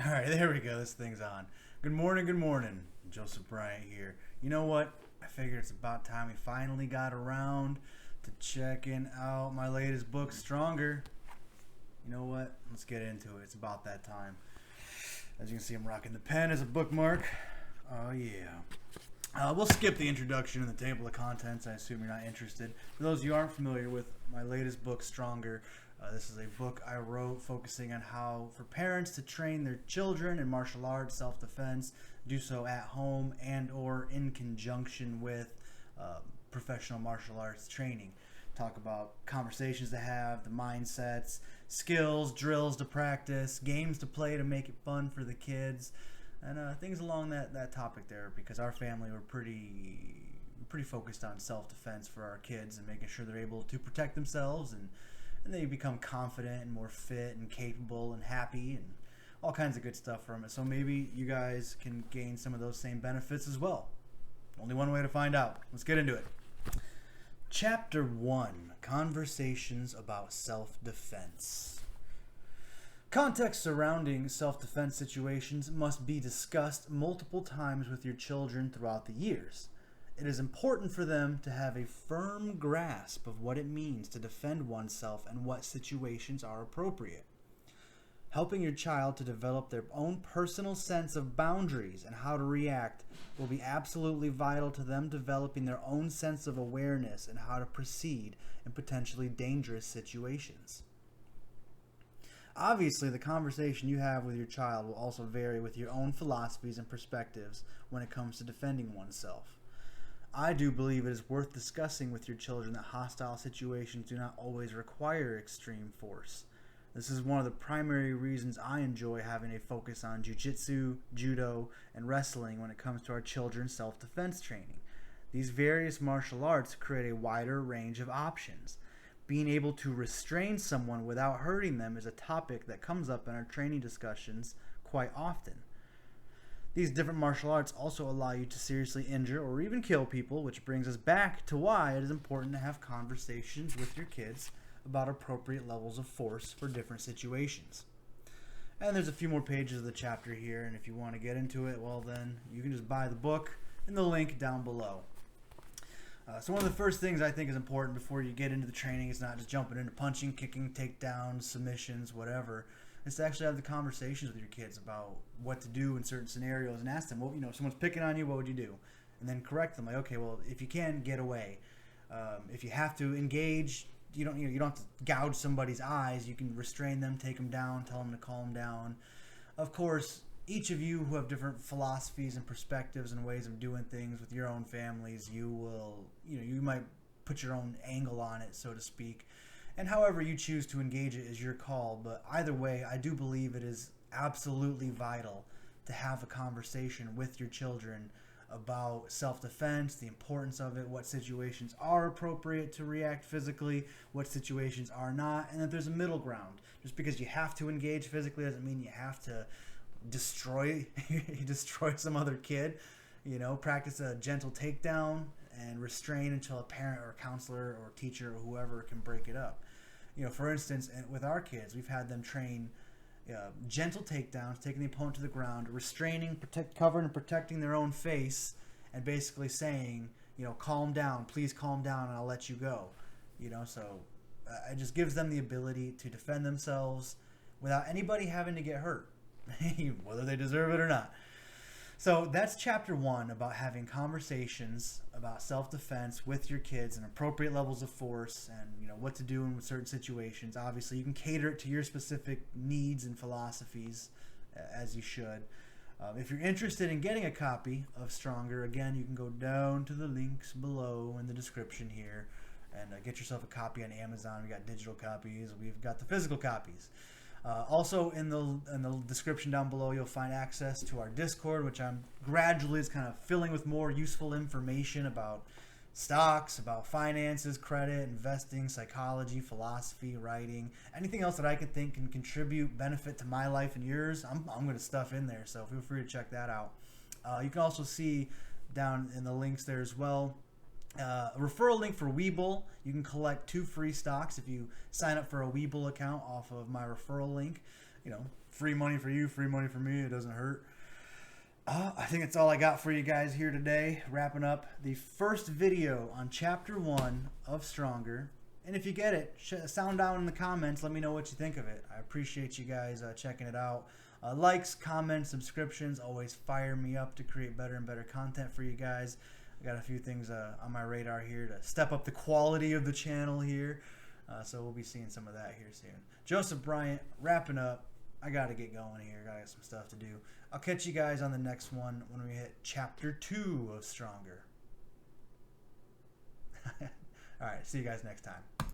All right, there we go. This thing's on. Good morning, good morning. Joseph Bryant here. You know what? I figured it's about time we finally got around to checking out my latest book, Stronger. You know what? Let's get into it. It's about that time. As you can see, I'm rocking the pen as a bookmark. Oh, yeah. We'll skip the introduction and the table of contents. I assume you're not interested. For those of you who aren't familiar with my latest book, Stronger, this is a book I wrote focusing on how for parents to train their children in martial arts, self-defense, do so at home and or in conjunction with professional martial arts training. Talk about conversations to have, the mindsets, skills, drills to practice, games to play to make it fun for the kids, and things along that topic there, because our family were pretty focused on self-defense for our kids and making sure they're able to protect themselves and they become confident and more fit and capable and happy and all kinds of good stuff from it. So maybe you guys can gain some of those same benefits as well. Only one way to find out. Let's get into it. Chapter 1, Conversations about Self-Defense. Context surrounding self-defense situations must be discussed multiple times with your children throughout the years. It is important for them to have a firm grasp of what it means to defend oneself and what situations are appropriate. Helping your child to develop their own personal sense of boundaries and how to react will be absolutely vital to them developing their own sense of awareness and how to proceed in potentially dangerous situations. Obviously, the conversation you have with your child will also vary with your own philosophies and perspectives when it comes to defending oneself. I do believe it is worth discussing with your children that hostile situations do not always require extreme force. This is one of the primary reasons I enjoy having a focus on jiu-jitsu, judo, and wrestling when it comes to our children's self-defense training. These various martial arts create a wider range of options. Being able to restrain someone without hurting them is a topic that comes up in our training discussions quite often. These different martial arts also allow you to seriously injure or even kill people, which brings us back to why it is important to have conversations with your kids about appropriate levels of force for different situations. And there's a few more pages of the chapter here, and if you want to get into it, well then, you can just buy the book in the link down below. So one of the first things I think is important before you get into the training is not just jumping into punching, kicking, takedowns, submissions, whatever. Is to actually have the conversations with your kids about what to do in certain scenarios and ask them, well, if someone's picking on you, what would you do? And then correct them, like, okay, well, if you can, get away. If you have to engage, you don't have to gouge somebody's eyes. You can restrain them, take them down, tell them to calm down. Of course, each of you who have different philosophies and perspectives and ways of doing things with your own families, you will, you might put your own angle on it, so to speak. And however you choose to engage it is your call, but either way, I do believe it is absolutely vital to have a conversation with your children about self-defense, the importance of it, what situations are appropriate to react physically, what situations are not, and that there's a middle ground. Just because you have to engage physically doesn't mean you have to destroy some other kid. Practice a gentle takedown and restrain until a parent or a counselor or teacher or whoever can break it up. For instance, with our kids, we've had them train gentle takedowns, taking the opponent to the ground, restraining, covering and protecting their own face, and basically saying, calm down, please calm down, and I'll let you go. So it just gives them the ability to defend themselves without anybody having to get hurt, whether they deserve it or not. So that's chapter 1, about having conversations about self-defense with your kids and appropriate levels of force and what to do in certain situations. Obviously, you can cater it to your specific needs and philosophies, as you should. If you're interested in getting a copy of Stronger, again, you can go down to the links below in the description here and get yourself a copy on Amazon. We got digital copies. We've got the physical copies. Also in the description down below, you'll find access to our Discord, which I'm gradually is kind of filling with more useful information about stocks, about finances, credit, investing, psychology, philosophy, writing, anything else that I could think can contribute benefit to my life and yours. I'm going to stuff in there, so feel free to check that out. You can also see down in the links there as well a referral link for WeBull. You can collect 2 free stocks if you sign up for a WeBull account off of my referral link. free money for you, free money for me. It doesn't hurt. I think that's all I got for you guys here today. Wrapping up the first video on Chapter 1 of Stronger. And if you get it, sound down in the comments. Let me know what you think of it. I appreciate you guys checking it out. Likes, comments, subscriptions always fire me up to create better and better content for you guys. I got a few things on my radar here to step up the quality of the channel here. So we'll be seeing some of that here soon. Joseph Bryant, wrapping up. I got to get going here. Got to get some stuff to do. I'll catch you guys on the next one when we hit Chapter 2 of Stronger. All right, see you guys next time.